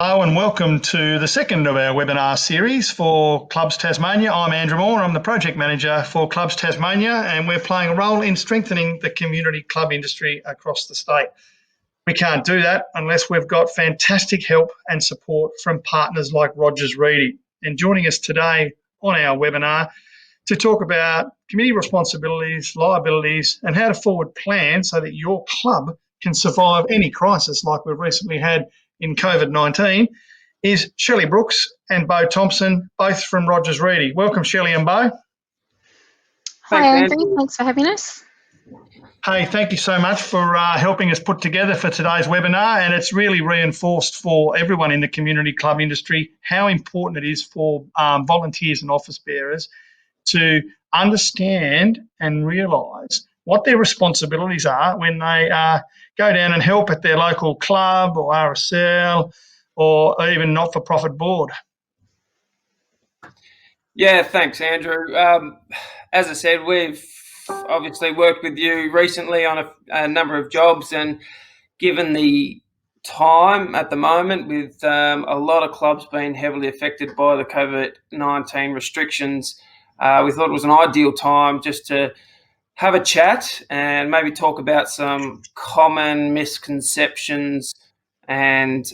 Hello and welcome to the second of our webinar series for Clubs Tasmania. I'm Andrew Moore, I'm the Project Manager for Clubs Tasmania, and we're playing a role in strengthening the community club industry across the state. We can't do that unless we've got fantastic help and support from partners like Rodgers Reidy. And joining us today on our webinar to talk about community responsibilities, liabilities, and how to forward plan so that your club can survive any crisis like we've recently had in COVID-19 is Shelley Brooks and Bo Thompson, both from Rodgers Reidy. Welcome, Shelley and Bo. Hi, Andrew. Thanks for having us. Hey, thank you so much for helping us put together for today's webinar, and it's really reinforced for everyone in the community club industry how important it is for volunteers and office bearers to understand and realise what their responsibilities are when they go down and help at their local club or RSL or even not-for-profit board. Yeah, thanks, Andrew. As I said, we've obviously worked with you recently on a number of jobs, and given the time at the moment with a lot of clubs being heavily affected by the COVID-19 restrictions, we thought it was an ideal time just to have a chat and maybe talk about some common misconceptions and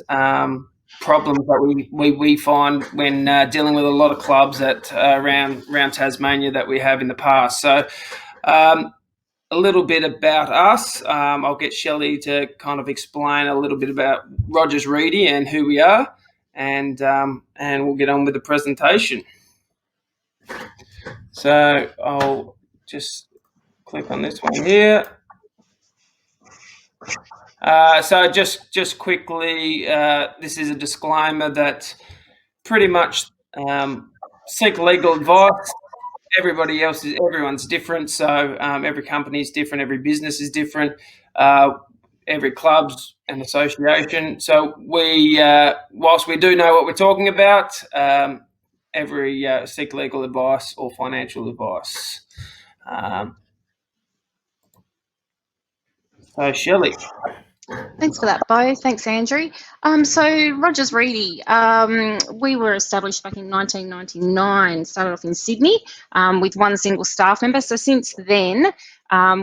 problems that we find when dealing with a lot of clubs at around Tasmania that we have in the past. So a little bit about us. I'll get Shelley to kind of explain a little bit about Rodgers Reidy and who we are, and we'll get on with the presentation. So I'll just click on this one here. So just quickly, this is a disclaimer that pretty much seek legal advice. Everyone's different, so every company is different, every business is different, every club's an association. So we, whilst we do know what we're talking about, seek legal advice or financial advice. So Shelley. Thanks for that, Bo. Thanks, Andrew. So Rodgers Reidy, we were established back in 1999, started off in Sydney with one single staff member. So since then,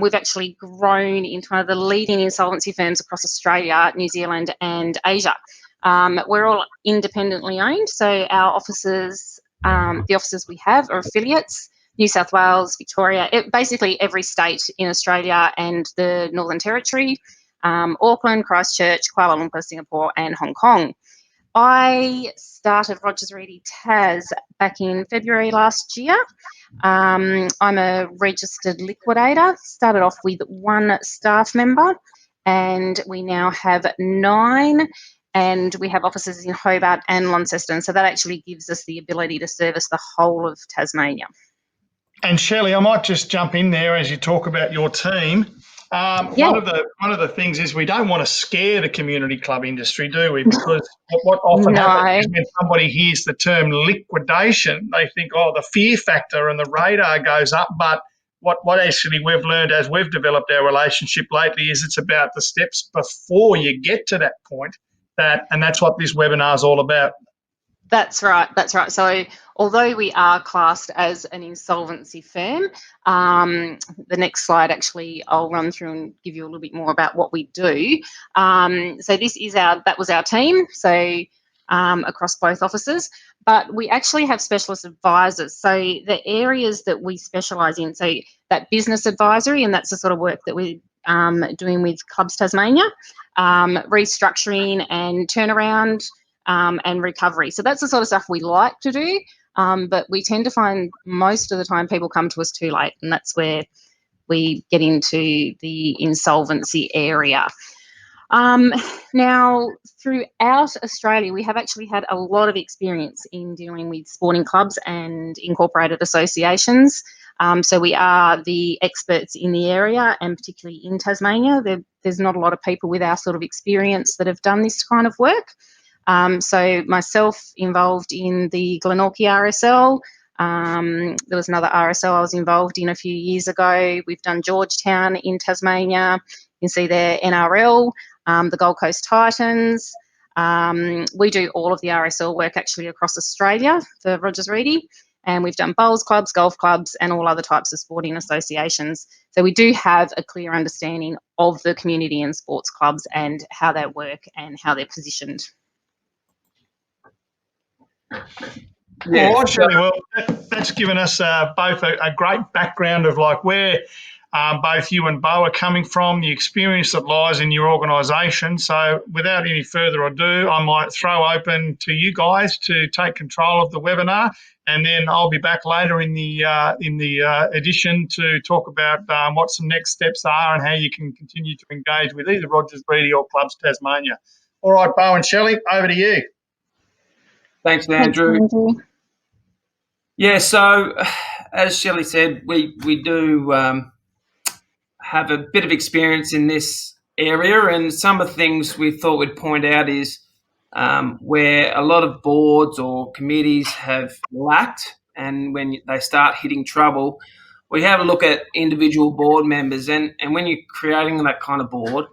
we've actually grown into one of the leading insolvency firms across Australia, New Zealand and Asia. We're all independently owned, so our offices, the offices we have are affiliates, New South Wales, Victoria, basically every state in Australia and the Northern Territory, Auckland, Christchurch, Kuala Lumpur, Singapore and Hong Kong. I started Rodgers Reidy Tas back in February last year. I'm a registered liquidator, started off with one staff member and we now have 9, and we have offices in Hobart and Launceston, so that actually gives us the ability to service the whole of Tasmania. And Shelley, I might just jump in there as you talk about your team. One of the things is we don't want to scare the community club industry, do we? Because what often happens is when somebody hears the term liquidation, they think, oh, the fear factor and the radar goes up. But what actually we've learned as we've developed our relationship lately is it's about the steps before you get to that point. And that's what this webinar is all about. That's right. So although we are classed as an insolvency firm, the next slide actually I'll run through and give you a little bit more about what we do. So that was our team, so across both offices, but we actually have specialist advisors. So the areas that we specialise in, so that business advisory, and that's the sort of work that we're doing with Clubs Tasmania, restructuring and turnaround, and recovery. So that's the sort of stuff we like to do, but we tend to find most of the time people come to us too late, and that's where we get into the insolvency area. Now, throughout Australia, we have actually had a lot of experience in dealing with sporting clubs and incorporated associations. So we are the experts in the area, and particularly in Tasmania. There's not a lot of people with our sort of experience that have done this kind of work. So myself involved in the Glenorchy RSL. There was another RSL I was involved in a few years ago. We've done Georgetown in Tasmania. You can see there NRL, the Gold Coast Titans, We do all of the RSL work actually across Australia for Rodgers Reidy, and we've done bowls clubs, golf clubs, and all other types of sporting associations. So we do have a clear understanding of the community and sports clubs and how they work and how they're positioned. Yeah. Well, surely, that's given us both a great background of like where both you and Bo are coming from, the experience that lies in your organisation. So without any further ado, I might throw open to you guys to take control of the webinar, and then I'll be back later in the edition to talk about what some next steps are and how you can continue to engage with either Rodgers Reidy or Clubs Tasmania. All right, Bo and Shelley, over to you. Thanks, Andrew. Yeah, so as Shelley said, we do have a bit of experience in this area, and some of the things we thought we'd point out is where a lot of boards or committees have lacked, and when they start hitting trouble, we have a look at individual board members, and when you're creating that kind of board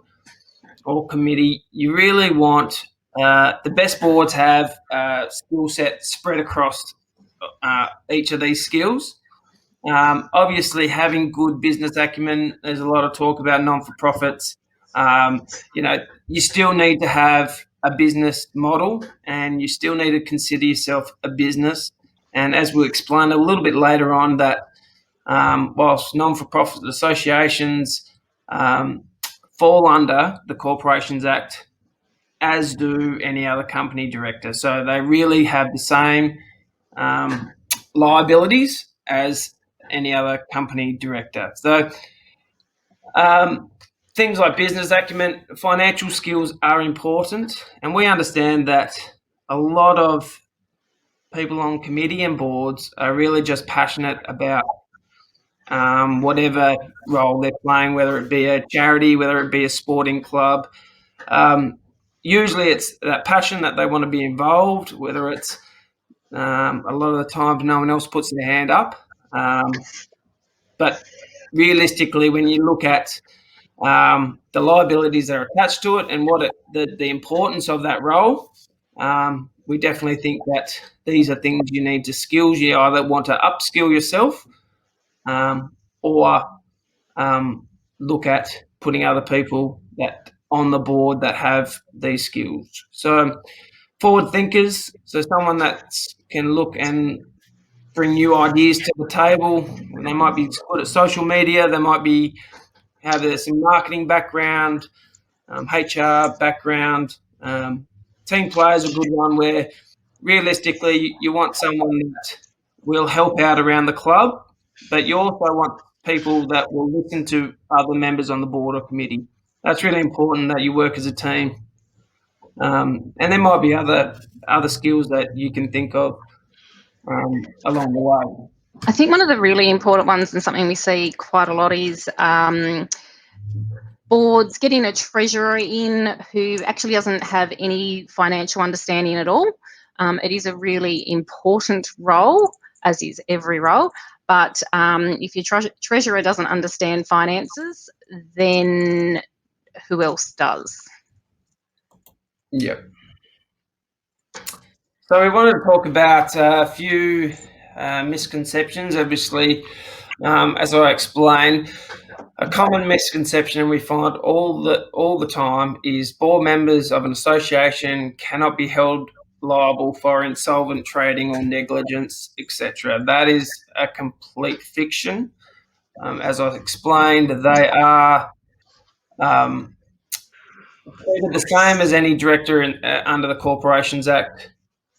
or committee, you really want the best boards have skill set spread across each of these skills. Obviously, having good business acumen, there's a lot of talk about non-for-profits. You still need to have a business model, and you still need to consider yourself a business. And as we'll explain a little bit later on, that whilst non-for-profit associations fall under the Corporations Act, as do any other company director. So they really have the same liabilities as any other company director. So things like business acumen, financial skills are important, and we understand that a lot of people on committee and boards are really just passionate about whatever role they're playing, whether it be a charity, whether it be a sporting club. Usually it's that passion that they want to be involved, whether it's a lot of the times no one else puts their hand up. But realistically, when you look at the liabilities that are attached to it and the importance of that role, we definitely think that these are things you need to skills. You either want to upskill yourself or look at putting other people that on the board that have these skills. So forward thinkers, so someone that can look and bring new ideas to the table. They might be good at social media. They might have some marketing background, HR background. Team play is a good one where realistically you want someone that will help out around the club, but you also want people that will listen to other members on the board or committee. That's really important that you work as a team. And there might be other skills that you can think of along the way. I think one of the really important ones, and something we see quite a lot, is boards getting a treasurer in who actually doesn't have any financial understanding at all. It is a really important role, as is every role. But if your treasurer doesn't understand finances, then who else does? Yep. So we wanted to talk about a few misconceptions. Obviously, as I explained, a common misconception we find all the time is board members of an association cannot be held liable for insolvent trading or negligence, etc. That is a complete fiction. As I explained, they are treated the same as any director under the Corporations Act,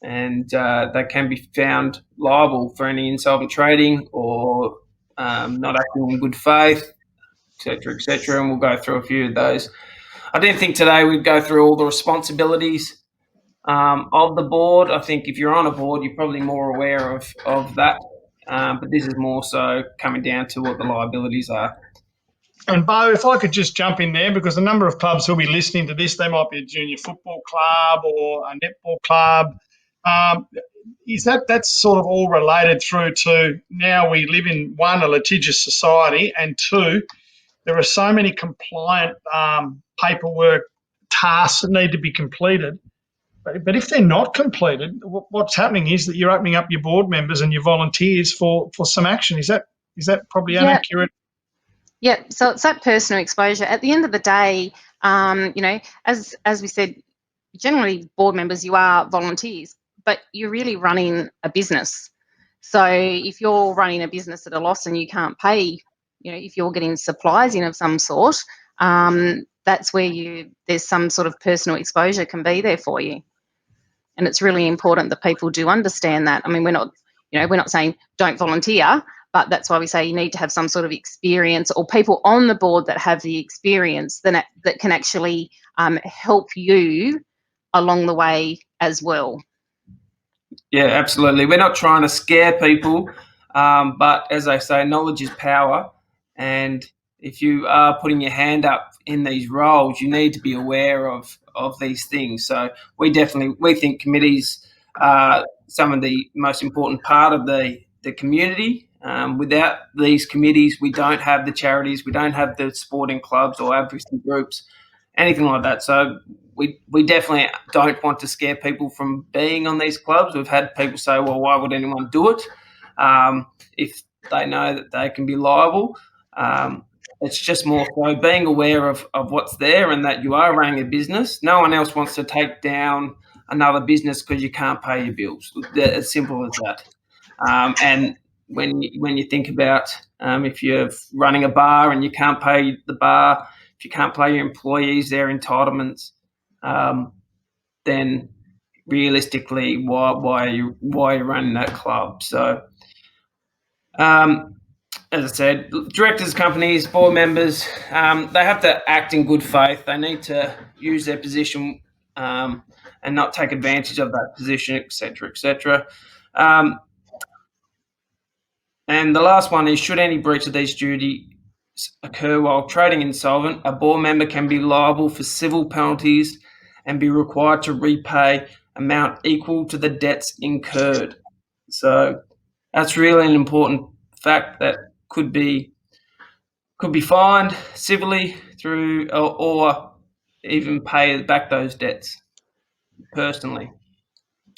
and they can be found liable for any insolvent trading or not acting in good faith, etc., and we'll go through a few of those. I didn't think today we'd go through all the responsibilities of the board. I think if you're on a board, you're probably more aware of that, but this is more so coming down to what the liabilities are. And Bo, if I could just jump in there, because a number of clubs who'll be listening to this, they might be a junior football club or a netball club. Is that's sort of all related through to now we live in, one, a litigious society, and two, there are so many compliant paperwork tasks that need to be completed But if they're not completed, what's happening is that you're opening up your board members and your volunteers for some action. Is that probably Yeah. inaccurate? Yeah, so it's that personal exposure. At the end of the day, as we said, generally board members, you are volunteers, but you're really running a business. So if you're running a business at a loss and you can't pay, if you're getting supplies in of some sort, that's where there's some sort of personal exposure can be there for you. And it's really important that people do understand that. I mean, we're not saying don't volunteer, but that's why we say you need to have some sort of experience, or people on the board that have the experience that can actually help you along the way as well. Yeah, absolutely. We're not trying to scare people, but as I say, knowledge is power. And if you are putting your hand up in these roles, you need to be aware of these things. So we think committees are some of the most important part of the community. Without these committees, we don't have the charities, we don't have the sporting clubs or advocacy groups, anything like that. So we definitely don't want to scare people from being on these clubs. We've had people say, well, why would anyone do it if they know that they can be liable? It's just more so being aware of what's there and that you are running a business. No one else wants to take down another business because you can't pay your bills. It's simple as that. And when you think about if you're running a bar and you can't pay the bar, if you can't pay your employees their entitlements, then realistically, why are you running that club? So, as I said, directors, companies, board members, they have to act in good faith. They need to use their position and not take advantage of that position, etc., etc. And the last one is, should any breach of these duties occur while trading insolvent, a board member can be liable for civil penalties and be required to repay amount equal to the debts incurred. So that's really an important fact that could be fined civilly through or even pay back those debts personally.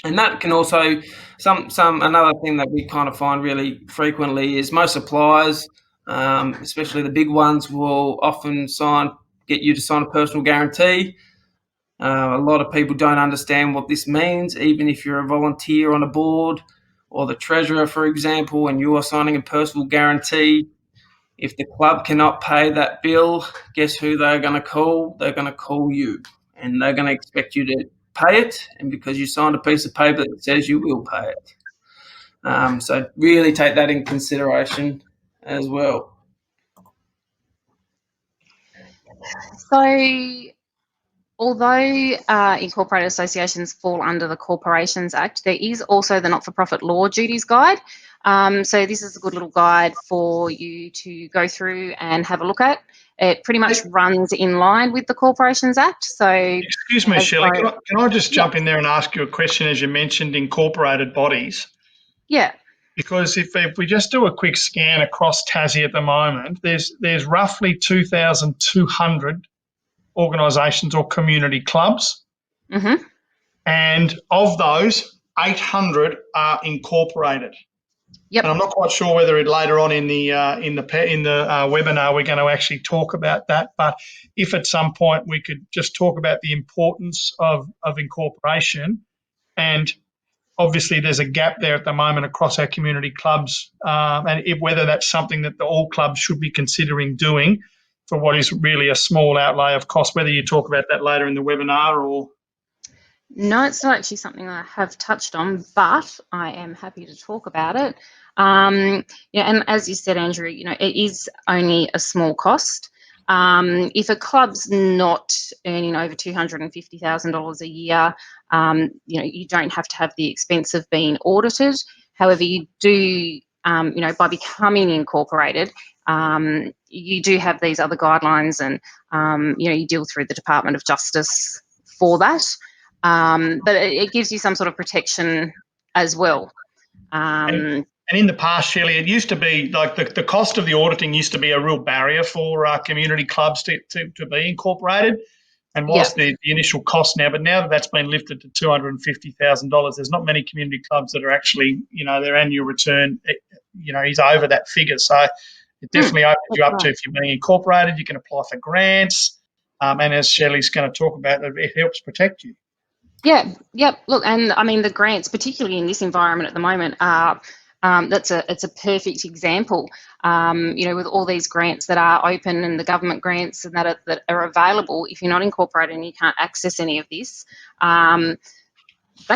And that can also another thing that we kind of find really frequently is most suppliers, especially the big ones, will often get you to sign a personal guarantee. A lot of people don't understand what this means, even if you're a volunteer on a board or the treasurer, for example, and you are signing a personal guarantee. If the club cannot pay that bill, guess who they're going to call? They're going to call you, and they're going to expect you to pay it, and because you signed a piece of paper that says you will pay it. So really take that in consideration as well. So although incorporated associations fall under the Corporations Act, there is also the Not-for-Profit Law Duties Guide. So this is a good little guide for you to go through and have a look at. It pretty much runs in line with the Corporations Act. So, excuse me, Shelley, can I just jump in there and ask you a question as you mentioned incorporated bodies? Yeah. Because if we just do a quick scan across Tassie at the moment, there's roughly 2,200 organisations or community clubs. Mm-hmm. And of those, 800 are incorporated. Yep. And I'm not quite sure whether later on in the webinar we're going to actually talk about that. But if at some point we could just talk about the importance of incorporation, and obviously there's a gap there at the moment across our community clubs, and whether that's something that all clubs should be considering doing for what is really a small outlay of cost. Whether you talk about that later in the webinar or. No, it's not actually something I have touched on, but I am happy to talk about it. And as you said, Andrew, it is only a small cost. If a club's not earning over $250,000 a year, you don't have to have the expense of being audited. However, you do, by becoming incorporated, you do have these other guidelines, and you deal through the Department of Justice for that. But it gives you some sort of protection as well. And in the past, Shelley, it used to be like the cost of the auditing used to be a real barrier for community clubs to be incorporated. And Yeah. whilst the initial cost now, but now that that's been lifted to $250,000, there's not many community clubs that are actually, their annual return, is over that figure. So it definitely opens you up to, if you're being incorporated, you can apply for grants. And as Shelley's going to talk about, it helps protect you. Yeah, yep. Look, and I mean the grants, particularly in this environment at the moment, are it's a perfect example. With all these grants that are open and the government grants and that are available, if you're not incorporated and you can't access any of this, that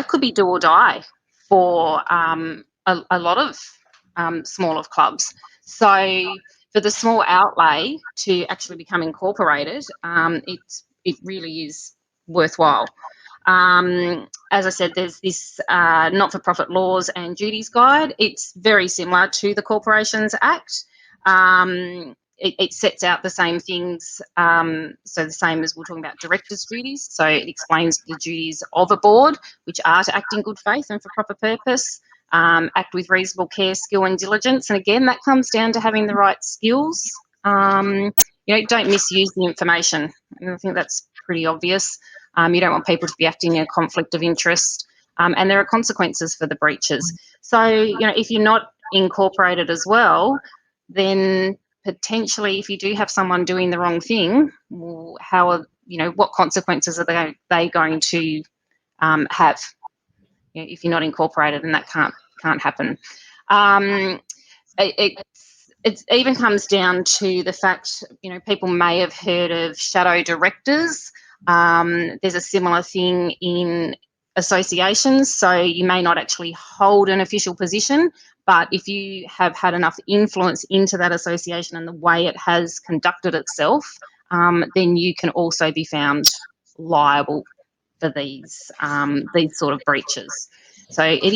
could be do or die for a lot of smaller clubs. So for the small outlay to actually become incorporated, it really is worthwhile. As I said, there's this not-for-profit laws and duties guide. It's very similar to the Corporations Act. It sets out the same things, so the same as we're talking about directors' duties. So it explains the duties of a board, which are to act in good faith and for proper purpose, act with reasonable care, skill and diligence. And again, that comes down to having the right skills. Don't misuse the information. And I think that's pretty obvious. You don't want people to be acting in a conflict of interest, and there are consequences for the breaches. So, if you're not incorporated as well, then potentially if you do have someone doing the wrong thing, what consequences are they going to have if you're not incorporated, and that can't happen. It even comes down to the fact, people may have heard of shadow directors. There's a similar thing in associations, so you may not actually hold an official position, but if you have had enough influence into that association and the way it has conducted itself, then you can also be found liable for these sort of breaches. So it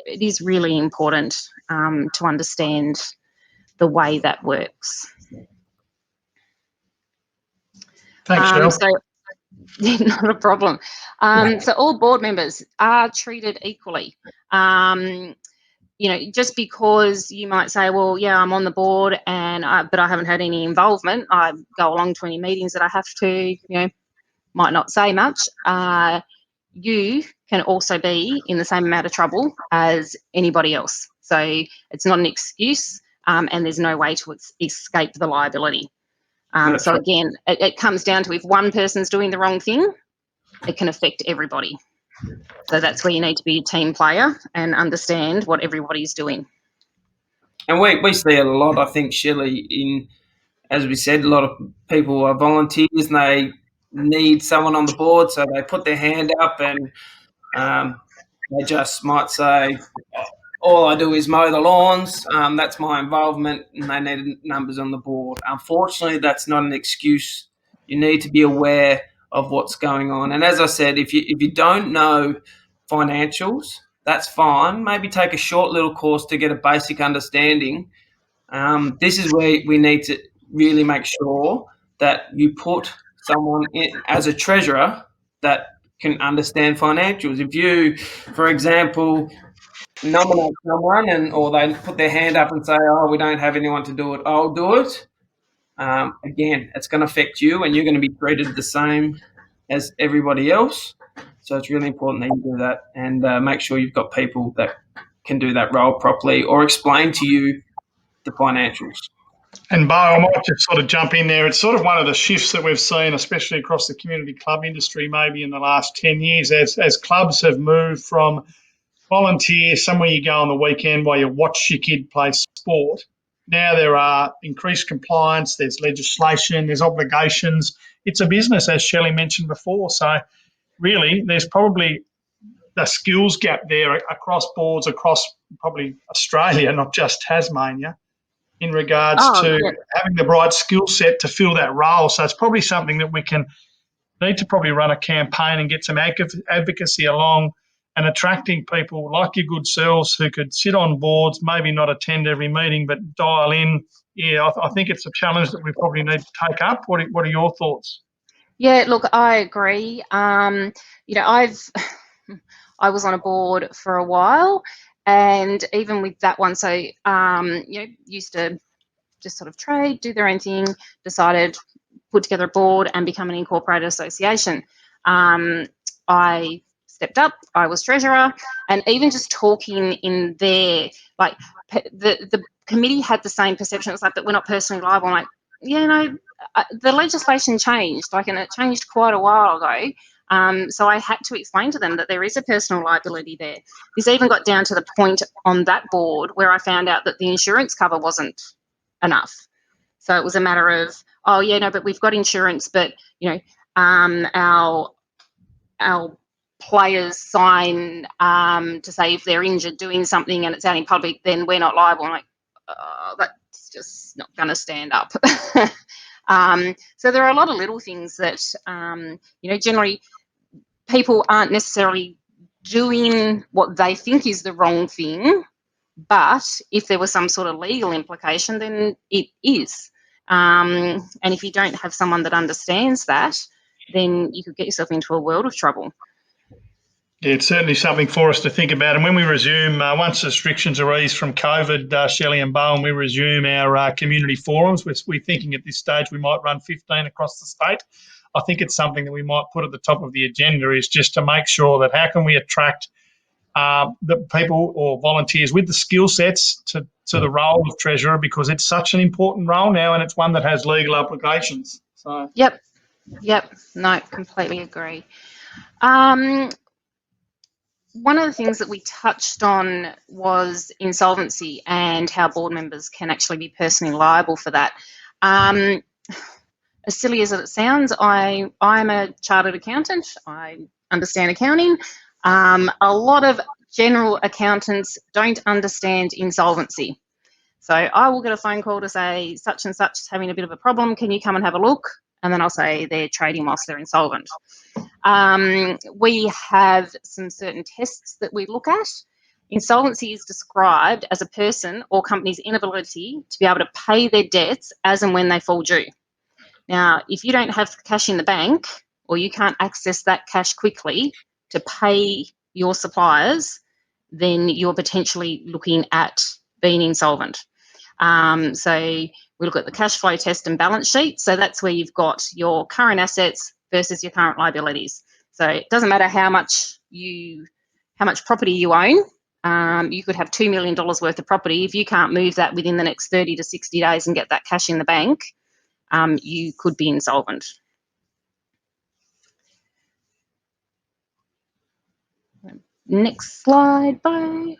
is really important to understand the way that works. Thanks, Cheryl. So not a problem. So all board members are treated equally. Just because you might say, well, yeah, I'm on the board but I haven't had any involvement. I go along to any meetings that I have to, might not say much. You can also be in the same amount of trouble as anybody else. So it's not an excuse, and there's no way to escape the liability. So again, it comes down to if one person's doing the wrong thing, it can affect everybody. So that's where you need to be a team player and understand what everybody's doing. And we see it a lot, I think, Shelley, as we said, a lot of people are volunteers and they need someone on the board, so they put their hand up and they just might say, all I do is mow the lawns, that's my involvement, and they need numbers on the board. Unfortunately, that's not an excuse. You need to be aware of what's going on. And as I said, if you don't know financials, that's fine. Maybe take a short little course to get a basic understanding. This is where we need to really make sure that you put someone in as a treasurer that can understand financials. If you, for example, nominate someone or they put their hand up and say, oh, we don't have anyone to do it, I'll do it. Again, it's going to affect you and you're going to be treated the same as everybody else. So it's really important that you do that and make sure you've got people that can do that role properly or explain to you the financials. And Bo, I might just sort of jump in there. It's sort of one of the shifts that we've seen, especially across the community club industry, maybe in the last 10 years, as clubs have moved from volunteer, somewhere you go on the weekend while you watch your kid play sport. Now there are increased compliance, there's legislation, there's obligations. It's a business, as Shelley mentioned before. So really, there's probably a skills gap there across boards, across probably Australia, not just Tasmania, in regards to having the right skill set to fill that role. So it's probably something that we need to probably run a campaign and get some advocacy along and attracting people like your good selves who could sit on boards, maybe not attend every meeting, but dial in. Yeah, I think it's a challenge that we probably need to take up. What are your thoughts? Yeah, look, I agree. I was on a board for a while, and even with that one, so used to just sort of trade, do their own thing, decided put together a board and become an incorporated association. I stepped up, I was treasurer, and even just talking in there, like the committee had the same perception. It was like that we're not personally liable. I'm like, yeah, no, the legislation changed, and it changed quite a while ago. So I had to explain to them that there is a personal liability there. This even got down to the point on that board where I found out that the insurance cover wasn't enough. So it was a matter of, oh yeah, no, but we've got insurance, but our players sign to say if they're injured doing something and it's out in public, then we're not liable. I'm like, oh, that's just not going to stand up. So there are a lot of little things that, generally people aren't necessarily doing what they think is the wrong thing, but if there was some sort of legal implication, then it is. And if you don't have someone that understands that, then you could get yourself into a world of trouble. Yeah, it's certainly something for us to think about. And when we resume, once restrictions are eased from COVID, Shelley and Bowen, we resume our community forums. We're thinking at this stage we might run 15 across the state. I think it's something that we might put at the top of the agenda, is just to make sure that how can we attract the people or volunteers with the skill sets to the role of treasurer, because it's such an important role now and it's one that has legal applications. So Yep, no, completely agree. One of the things that we touched on was insolvency and how board members can actually be personally liable for that. As silly as it sounds, I'm a chartered accountant. I understand accounting. A lot of general accountants don't understand insolvency. So I will get a phone call to say such and such is having a bit of a problem. Can you come and have a look? And then I'll say they're trading whilst they're insolvent. We have some certain tests that we look at. Insolvency is described as a person or company's inability to be able to pay their debts as and when they fall due. Now, if you don't have cash in the bank, or you can't access that cash quickly to pay your suppliers, then you're potentially looking at being insolvent. So we look at the cash flow test and balance sheet. So that's where you've got your current assets versus your current liabilities. So it doesn't matter how much property you own. You could have $2 million worth of property. If you can't move that within the next 30 to 60 days and get that cash in the bank, you could be insolvent. Next slide, bye.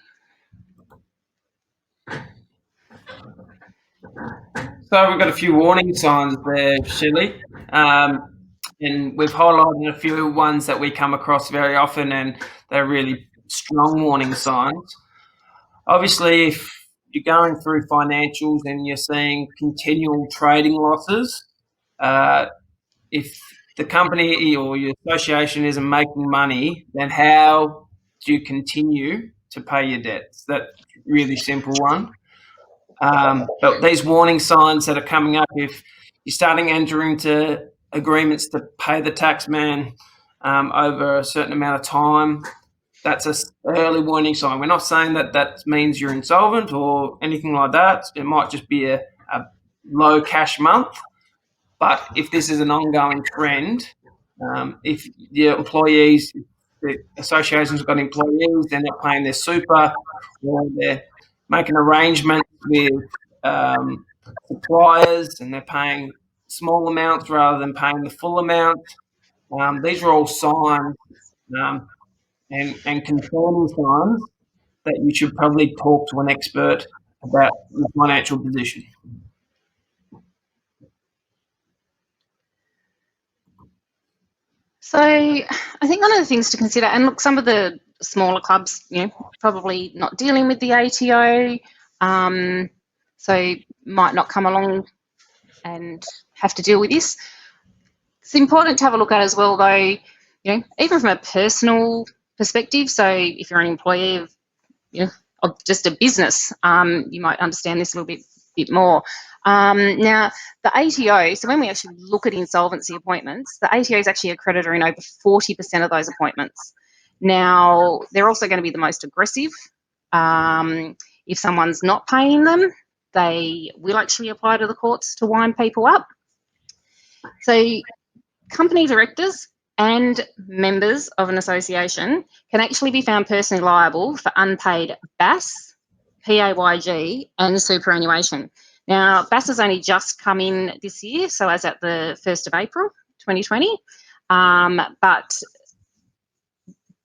So we've got a few warning signs there, Shelley, and we've highlighted a few ones that we come across very often, and they're really strong warning signs. Obviously, if you're going through financials and you're seeing continual trading losses, if the company or your association isn't making money, then how do you continue to pay your debts? That's a really simple one. But these warning signs that are coming up, if you're starting to enter into agreements to pay the tax man over a certain amount of time, that's an early warning sign. We're not saying that means you're insolvent or anything like that. It might just be a low cash month. But if this is an ongoing trend, if the employees, the association's got employees, they're not paying their super, or they're making arrangements with suppliers and they're paying small amounts rather than paying the full amount, these are all signs and concerning signs that you should probably talk to an expert about your financial position. So I think one of the things to consider, and look, some of the smaller clubs, probably not dealing with the ATO, so might not come along and have to deal with this. It's important to have a look at as well, though, even from a personal perspective. So if you're an employee of just a business, you might understand this a little bit more. Now, the ATO, so when we actually look at insolvency appointments, the ATO is actually a creditor in over 40% of those appointments. Now, they're also going to be the most aggressive. If someone's not paying them, they will actually apply to the courts to wind people up. So company directors and members of an association can actually be found personally liable for unpaid BAS, PAYG and superannuation. Now, BAS has only just come in this year, so as at the 1st of April 2020, but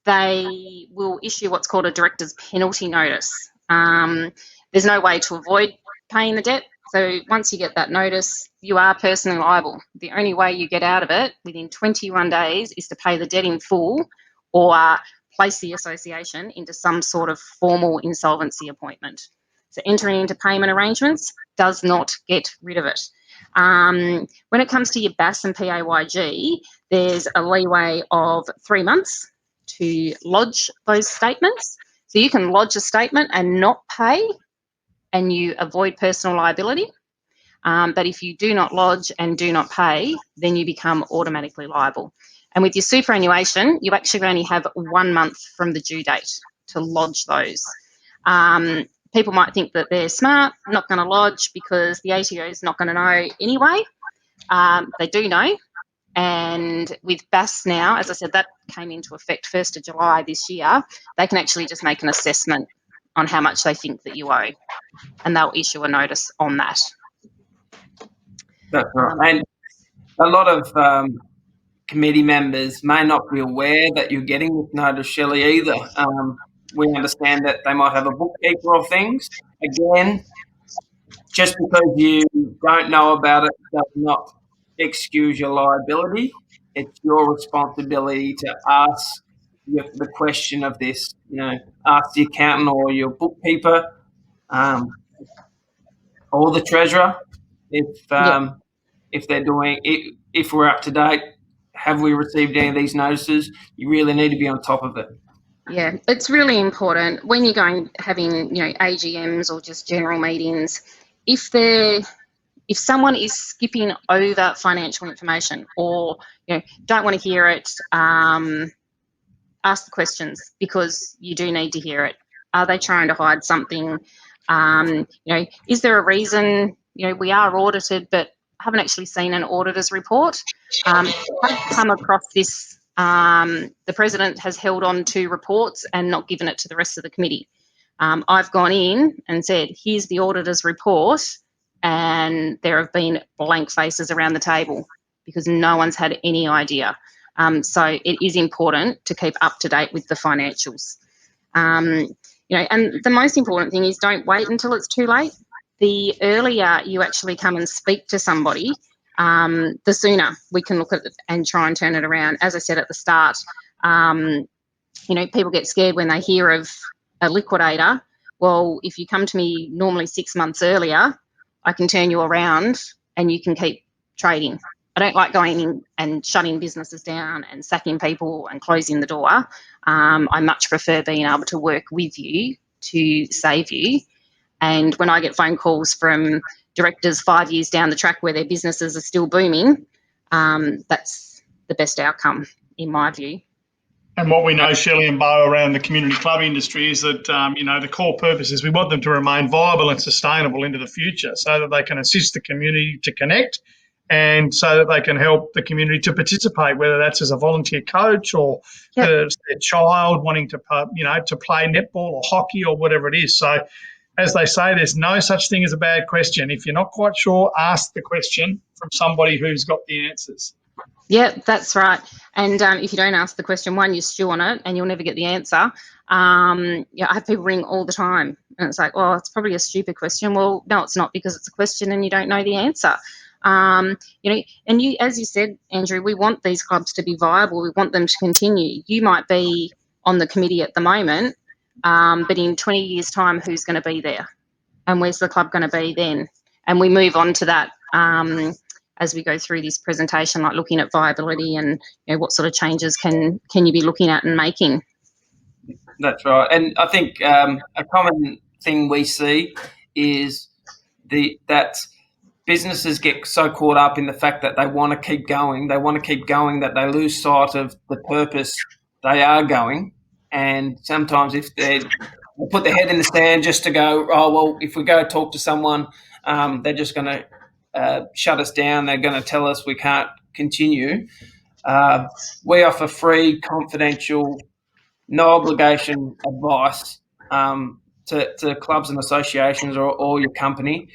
they will issue what's called a director's penalty notice. There's no way to avoid paying the debt. So once you get that notice, you are personally liable. The only way you get out of it within 21 days is to pay the debt in full or place the association into some sort of formal insolvency appointment. So entering into payment arrangements does not get rid of it. When it comes to your BAS and PAYG, there's a leeway of 3 months to lodge those statements. So you can lodge a statement and not pay, and you avoid personal liability. But if you do not lodge and do not pay, then you become automatically liable. And with your superannuation, you actually only have 1 month from the due date to lodge those. People might think that they're smart, not going to lodge because the ATO is not going to know anyway. They do know. And with BAS now, as I said, that came into effect 1st of July this year, they can actually just make an assessment on how much they think that you owe, and they'll issue a notice on that. That's right. And a lot of committee members may not be aware that you're getting this notice, Shelley, either. We understand that they might have a bookkeeper or things. Again, just because you don't know about it does not excuse your liability. It's your responsibility to ask the question of this, ask the accountant or your bookkeeper or the treasurer if they're doing it, if we're up to date. Have we received any of these notices? You really need to be on top of it. Yeah, it's really important when you're having AGMs or just general meetings. If someone is skipping over financial information or don't want to hear it, ask the questions because you do need to hear it. Are they trying to hide something? Is there a reason? We are audited, but haven't actually seen an auditor's report. I've come across this. The president has held on to reports and not given it to the rest of the committee. I've gone in and said, here's the auditor's report, and there have been blank faces around the table because no one's had any idea. So it is important to keep up to date with the financials. And the most important thing is don't wait until it's too late. The earlier you actually come and speak to somebody, the sooner we can look at it and try and turn it around. As I said at the start, people get scared when they hear of a liquidator. Well, if you come to me normally 6 months earlier, I can turn you around and you can keep trading. I don't like going in and shutting businesses down and sacking people and closing the door. I much prefer being able to work with you to save you. And when I get phone calls from directors 5 years down the track where their businesses are still booming, that's the best outcome in my view. And what we know, Shelley and Bo, around the community club industry is that, the core purpose is we want them to remain viable and sustainable into the future so that they can assist the community to connect and so that they can help the community to participate, whether that's as a volunteer coach or as their child wanting to, to play netball or hockey or whatever it is. So, as they say, there's no such thing as a bad question. If you're not quite sure, ask the question from somebody who's got the answers. Yeah, that's right. And if you don't ask the question, one, you stew on it and you'll never get the answer. I have people ring all the time and it's like, oh, it's probably a stupid question. Well, no, it's not, because it's a question and you don't know the answer. And you, as you said, Andrew, we want these clubs to be viable. We want them to continue. You might be on the committee at the moment, but in 20 years' time, who's going to be there? And where's the club going to be then? And we move on to that as we go through this presentation, like looking at viability and what sort of changes can you be looking at and making. That's right. And I think a common thing we see is that businesses get so caught up in the fact that they want to keep going. They want to keep going that they lose sight of the purpose they are going. And sometimes if they put their head in the sand just to go, oh, well, if we go talk to someone, they're just going to shut us down. They're going to tell us we can't continue. We offer free, confidential, no obligation advice to clubs and associations or your company.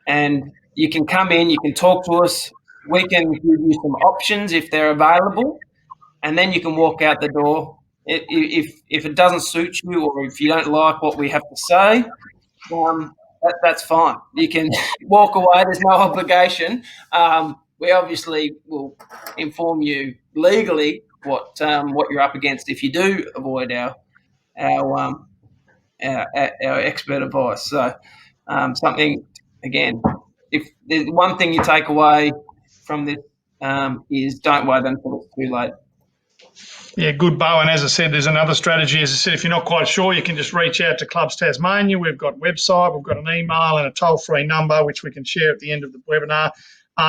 And you can come in, you can talk to us. We can give you some options if they're available, and then you can walk out the door. If it doesn't suit you, or if you don't like what we have to say, that's fine. You can walk away. There's no obligation. We obviously will inform you legally what you're up against if you do avoid our expert advice. So something, again, if there's one thing you take away from this, is don't wait until it's too late. Yeah, good, Bo. And as I said, there's another strategy. As I said, if you're not quite sure, you can just reach out to Clubs Tasmania. We've got a website, we've got an email and a toll-free number, which we can share at the end of the webinar.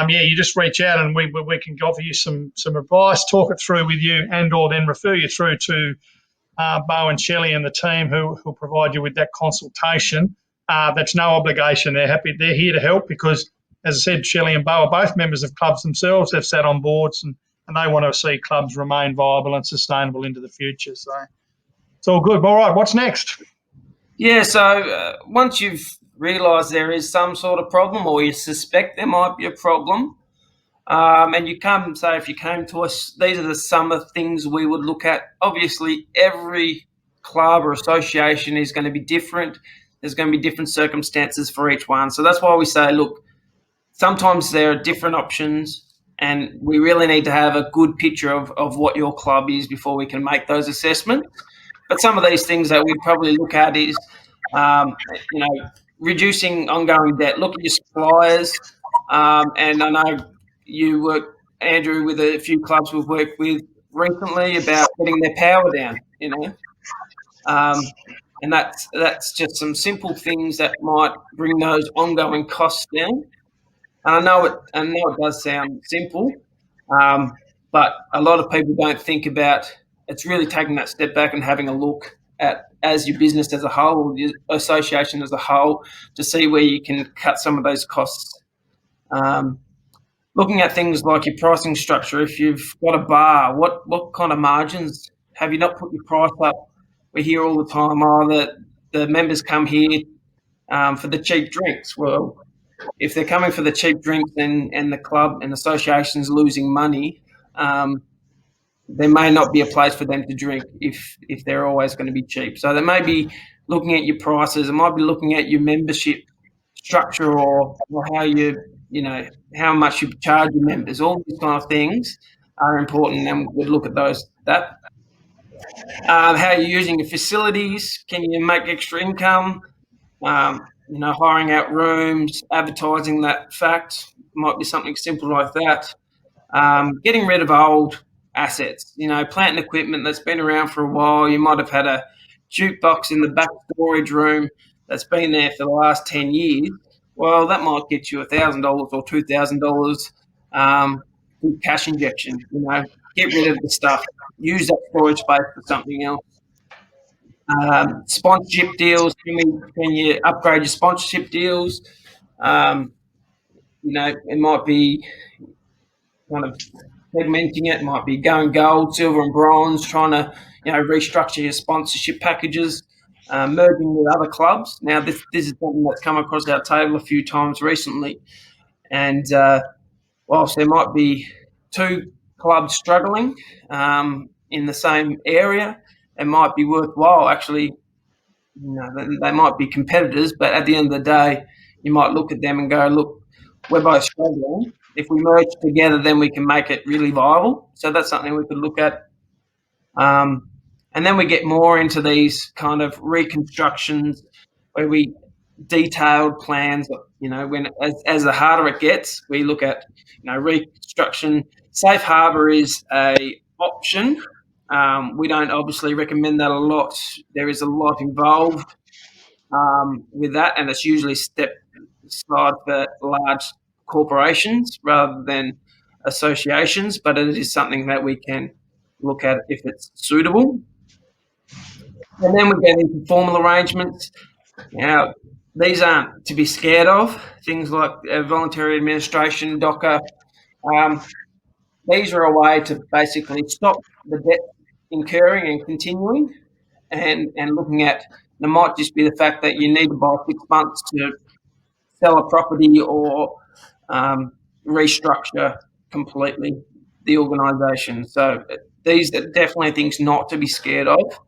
You just reach out and we can offer you some advice, talk it through with you, and or then refer you through to Bo and Shelley and the team who'll provide you with that consultation. That's no obligation. They're here to help because, as I said, Shelley and Bo are both members of clubs themselves. They've sat on boards and they want to see clubs remain viable and sustainable into the future. So it's all good. All right, what's next? Yeah, so once you've realised there is some sort of problem, or you suspect there might be a problem, and you come, say, if you came to us, these are some of the things we would look at. Obviously, every club or association is going to be different. There's going to be different circumstances for each one. So that's why we say, look, sometimes there are different options, and we really need to have a good picture of what your club is before we can make those assessments. But some of these things that we'd probably look at is, reducing ongoing debt. Look at your suppliers. And I know you work, Andrew, with a few clubs we've worked with recently about getting their power down, and that's just some simple things that might bring those ongoing costs down. And I know it does sound simple, but a lot of people don't think about it's really taking that step back and having a look at, as your business as a whole, your association as a whole, to see where you can cut some of those costs. Looking at things like your pricing structure. If you've got a bar, what kind of margins have you not put your price up? We hear all the time, that the members come here for the cheap drinks. Well, if they're coming for the cheap drinks and the club and association's losing money, there may not be a place for them to drink if they're always going to be cheap. So they may be looking at your prices. It might be looking at your membership structure or how how much you charge your members. All these kind of things are important, and we'd look at that. How you're using your facilities. Can you make extra income? Hiring out rooms, advertising that fact might be something simple like that. Getting rid of old assets, plant and equipment that's been around for a while. You might have had a jukebox in the back storage room that's been there for the last 10 years. Well, that might get you $1,000 or $2,000 good cash injection. Get rid of the stuff. Use that storage space for something else. Sponsorship deals. Can you upgrade your sponsorship deals? It might be kind of segmenting it. It might be going gold, silver, and bronze. Trying to restructure your sponsorship packages. Merging with other clubs. Now, this is something that's come across our table a few times recently, and whilst there might be two clubs struggling in the same area, it might be worthwhile. Actually, they might be competitors, but at the end of the day, you might look at them and go, look, we're both struggling. If we merge together, then we can make it really viable. So that's something we could look at. And then we get more into these kind of reconstructions where we detailed plans. When as the harder it gets, we look at reconstruction. Safe harbour is a option. We don't obviously recommend that a lot. There is a lot involved with that, and it's usually step aside for large corporations rather than associations. But it is something that we can look at if it's suitable. And then we get into formal arrangements. Now, these aren't to be scared of. Things like voluntary administration, DOCA. These are a way to basically stop the debt incurring and continuing, and looking at, it might just be the fact that you need to buy 6 months to sell a property or restructure completely the organisation. So these are definitely things not to be scared of,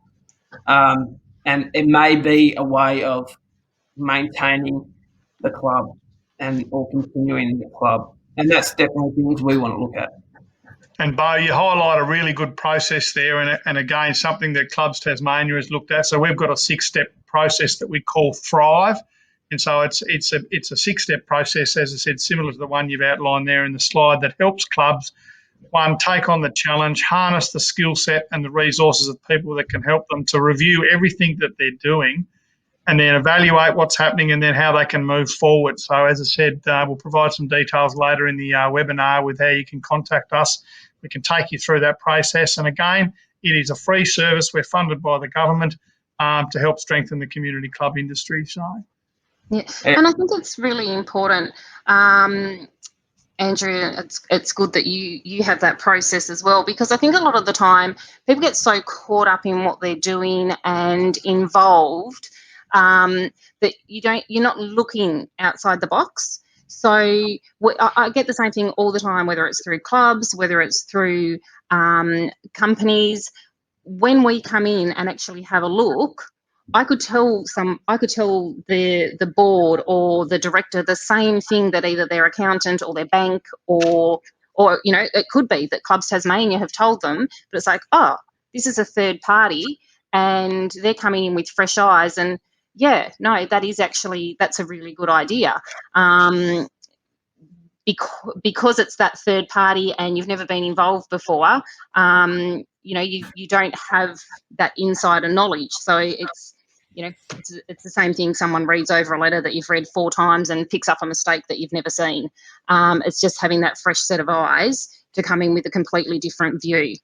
and it may be a way of maintaining the club or continuing the club, and that's definitely things we want to look at. And Bo, you highlight a really good process there, and again, something that Clubs Tasmania has looked at. So we've got a 6-step process that we call Thrive, and so it's a 6-step process, as I said, similar to the one you've outlined there in the slide, that helps clubs, one, take on the challenge, harness the skill set and the resources of people that can help them to review everything that they're doing, and then evaluate what's happening and then how they can move forward. So as I said, we'll provide some details later in the webinar with how you can contact us. We can take you through that process. And again, it is a free service. We're funded by the government to help strengthen the community club industry. So, yeah, and I think it's really important, Andrew. It's good that you have that process as well, because I think a lot of the time people get so caught up in what they're doing and involved that you're not looking outside the box. So I get the same thing all the time, whether it's through clubs, whether it's through companies. When we come in and actually have a look, I could tell the board or the director the same thing that either their accountant or their bank or it could be that Clubs Tasmania have told them, but it's like, oh, this is a third party and they're coming in with fresh eyes, and yeah, no, that's a really good idea. Because it's that third party and you've never been involved before, you don't have that insider knowledge. So it's the same thing. Someone reads over a letter that you've read 4 times and picks up a mistake that you've never seen. It's just having that fresh set of eyes to come in with a completely different view.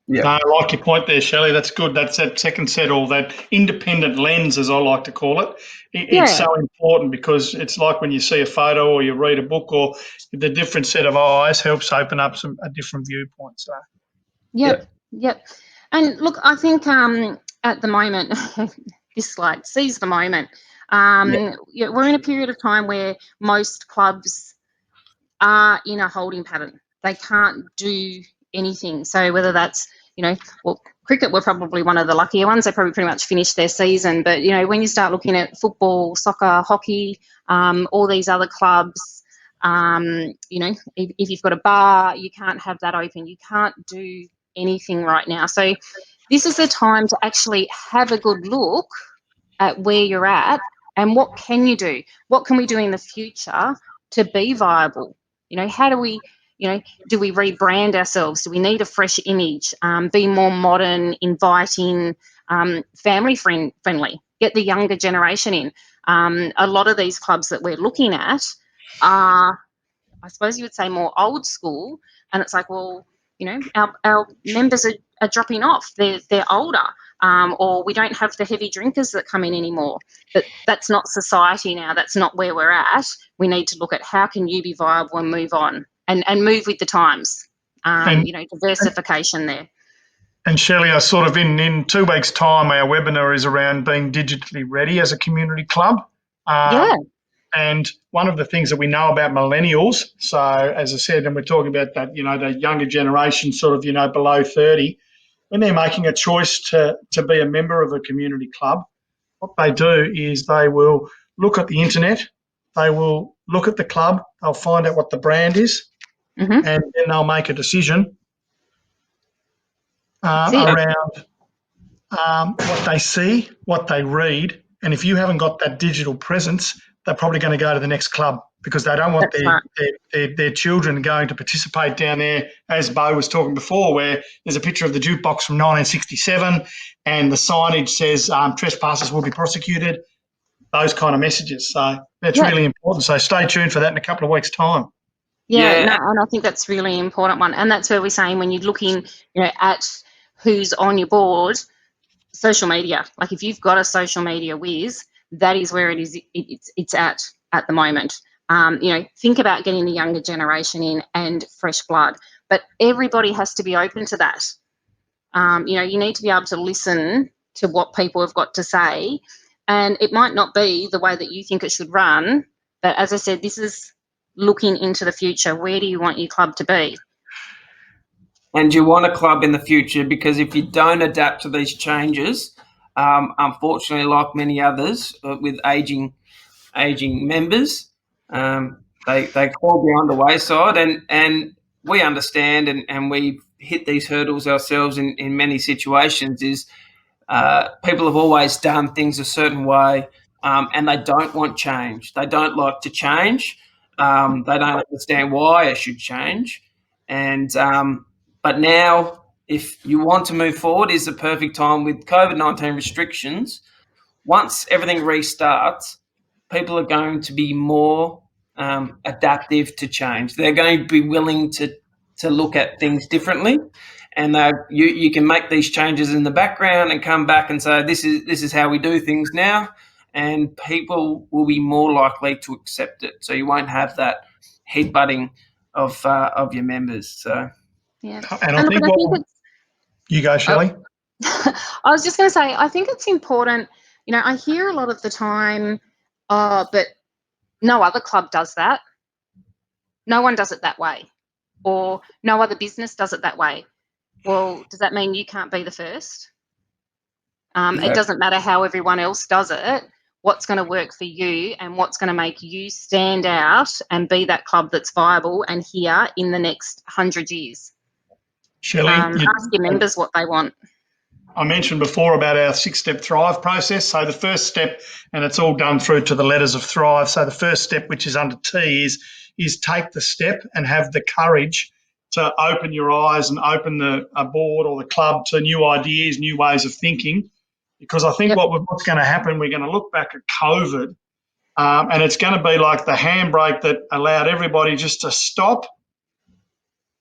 Yeah, I like your point there, Shelley. That's good. That's that second set, or that independent lens, as I like to call it. It's so important, because it's like when you see a photo or you read a book, or the different set of eyes helps open up a different viewpoint. So, Yep. And look, I think at the moment, this slide, seize the moment. We're in a period of time where most clubs are in a holding pattern. They can't do anything. So whether that's, cricket were probably one of the luckier ones. They probably pretty much finished their season. But, when you start looking at football, soccer, hockey, all these other clubs, if you've got a bar, you can't have that open. You can't do anything right now. So this is the time to actually have a good look at where you're at and what can you do? What can we do in the future to be viable? How do we... do we rebrand ourselves? Do we need a fresh image? Be more modern, inviting, family friendly? Get the younger generation in. A lot of these clubs that we're looking at are, I suppose you would say, more old school. And it's like, well, our members are dropping off. They're older, or we don't have the heavy drinkers that come in anymore. But that's not society now. That's not where we're at. We need to look at how can you be viable and move on. And move with the times, diversification there. And Shelley, I sort of in 2 weeks' time, our webinar is around being digitally ready as a community club. And one of the things that we know about millennials, so as I said, and we're talking about that, the younger generation, sort of, below 30, when they're making a choice to be a member of a community club, what they do is they will look at the internet, they will look at the club, they'll find out what the brand is, and then they'll make a decision around what they see, what they read, and if you haven't got that digital presence, they're probably going to go to the next club, because they don't want their children going to participate down there, as Bo was talking before, where there's a picture of the jukebox from 1967 and the signage says trespassers will be prosecuted, those kind of messages. So that's really important. So stay tuned for that in a couple of weeks' time. And I think that's really important one. And that's where we're saying, when you're looking, at who's on your board, social media. Like if you've got a social media whiz, that is where it's at the moment. Think about getting the younger generation in and fresh blood, but everybody has to be open to that. You need to be able to listen to what people have got to say, and it might not be the way that you think it should run, but as I said, this is looking into the future. Where do you want your club to be? And you want a club in the future, because if you don't adapt to these changes, unfortunately, like many others with aging members, they fall behind the wayside, and we understand, and we hit these hurdles ourselves in many situations. Is people have always done things a certain way, and they don't want change. They don't like to change. They don't understand why it should change, and but now, if you want to move forward, is the perfect time with COVID-19 restrictions. Once everything restarts, people are going to be more adaptive to change. They're going to be willing to look at things differently, and you can make these changes in the background and come back and say, this is how we do things now, and people will be more likely to accept it. So you won't have that headbutting of your members. So. Yeah. And I think you go, Shelley. I was just going to say, I think it's important. I hear a lot of the time, but no other club does that. No one does it that way, or no other business does it that way. Well, does that mean you can't be the first? It doesn't matter how everyone else does it. What's going to work for you and what's going to make you stand out and be that club that's viable and here in the next 100 years. Shelley, ask your members what they want. I mentioned before about our 6-step Thrive process. So the first step, and it's all done through to the letters of Thrive. So the first step, which is under T, is take the step and have the courage to open your eyes and open a board or the club to new ideas, new ways of thinking. Because I think what's going to happen, we're going to look back at COVID, and it's going to be like the handbrake that allowed everybody just to stop,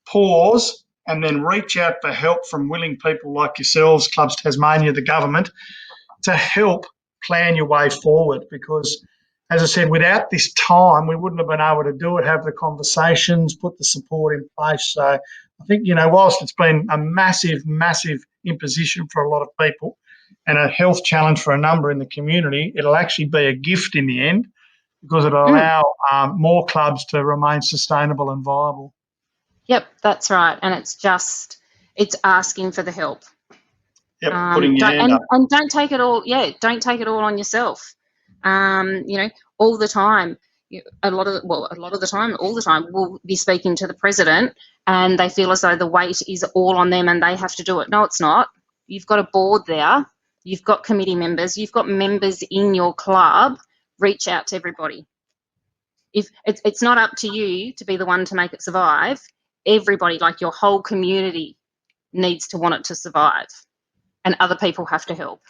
pause, and then reach out for help from willing people like yourselves, Clubs Tasmania, the government, to help plan your way forward. Because, as I said, without this time, we wouldn't have been able to do it, have the conversations, put the support in place. So I think, whilst it's been a massive, massive imposition for a lot of people and a health challenge for a number in the community, it'll actually be a gift in the end, because it'll allow more clubs to remain sustainable and viable. Yep, that's right. And it's asking for the help. Yep, putting your hand up. And don't take it all, don't take it all on yourself. All the time, all the time, we'll be speaking to the president and they feel as though the weight is all on them and they have to do it. No, it's not. You've got a board there. You've got committee members. You've got members in your club. Reach out to everybody. If it's not up to you to be the one to make it survive, everybody, like your whole community, needs to want it to survive, and other people have to help.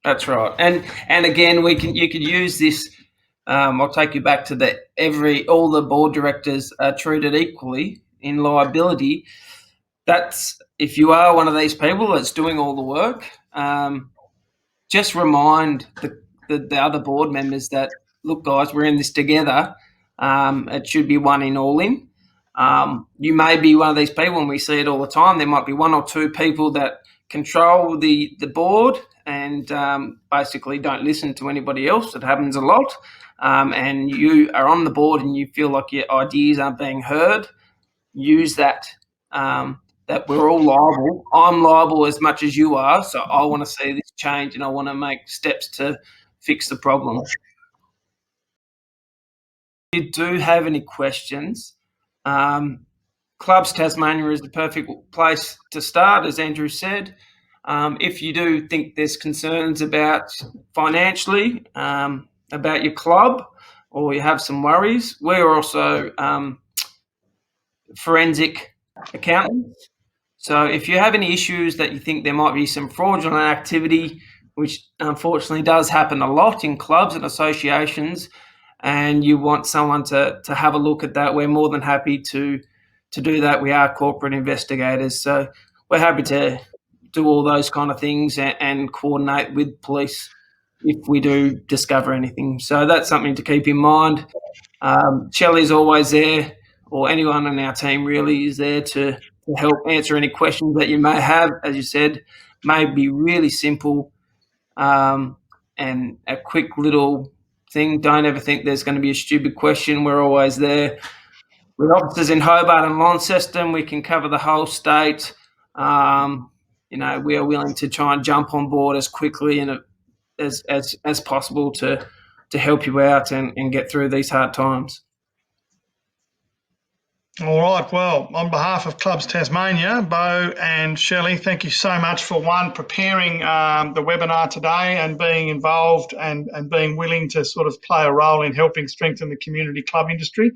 That's right. And again, you could use this. I'll take you back to all the board directors are treated equally in liability. That's if you are one of these people that's doing all the work, just remind the other board members that, look, guys, we're in this together. It should be one in, all in. You may be one of these people, and we see it all the time. There might be one or two people that control the board and basically don't listen to anybody else. It happens a lot. And you are on the board and you feel like your ideas aren't being heard. Use that, that we're all liable. I'm liable as much as you are, so I want to see this change and I want to make steps to fix the problem. If you do have any questions, Clubs Tasmania is the perfect place to start, as Andrew said. If you do think there's concerns about financially, about your club, or you have some worries, we're also forensic accountants. So if you have any issues that you think there might be some fraudulent activity, which unfortunately does happen a lot in clubs and associations, and you want someone to have a look at that, we're more than happy to do that. We are corporate investigators, so we're happy to do all those kind of things and coordinate with police if we do discover anything. So that's something to keep in mind. Shelley's always there, or anyone on our team really is there to help answer any questions that you may have. As you said, may be really simple and a quick little thing. Don't ever think there's going to be a stupid question. We're always there. With offices in Hobart and Launceston, we can cover the whole state. We are willing to try and jump on board as quickly and as possible to help you out and get through these hard times. All right. Well, on behalf of Clubs Tasmania, Bo and Shelley, thank you so much for preparing the webinar today and being involved and being willing to sort of play a role in helping strengthen the community club industry.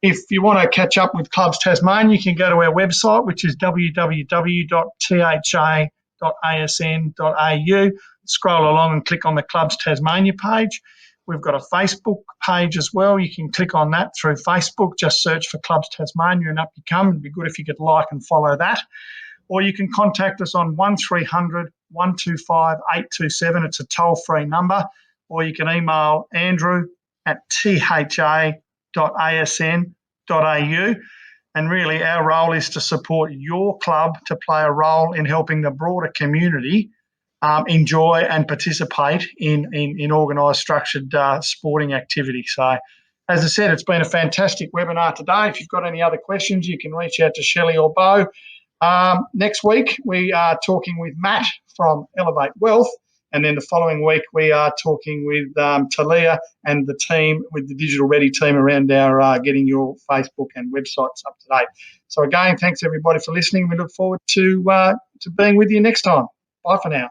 If you want to catch up with Clubs Tasmania, you can go to our website, which is www.tha.asn.au. Scroll along and click on the Clubs Tasmania page. We've got a Facebook page as well. You can click on that through Facebook. Just search for Clubs Tasmania and up you come. It'd be good if you could like and follow that. Or you can contact us on 1300 125 827. It's a toll-free number. Or you can email andrew@tha.asn.au. And really our role is to support your club to play a role in helping the broader community enjoy and participate in organised, structured sporting activity. So, as I said, it's been a fantastic webinar today. If you've got any other questions, you can reach out to Shelley or Bo. Next week, we are talking with Matt from Elevate Wealth. And then the following week, we are talking with Talia and the team, with the Digital Ready team around our getting your Facebook and websites up to date. So again, thanks everybody for listening. We look forward to being with you next time. Bye for now.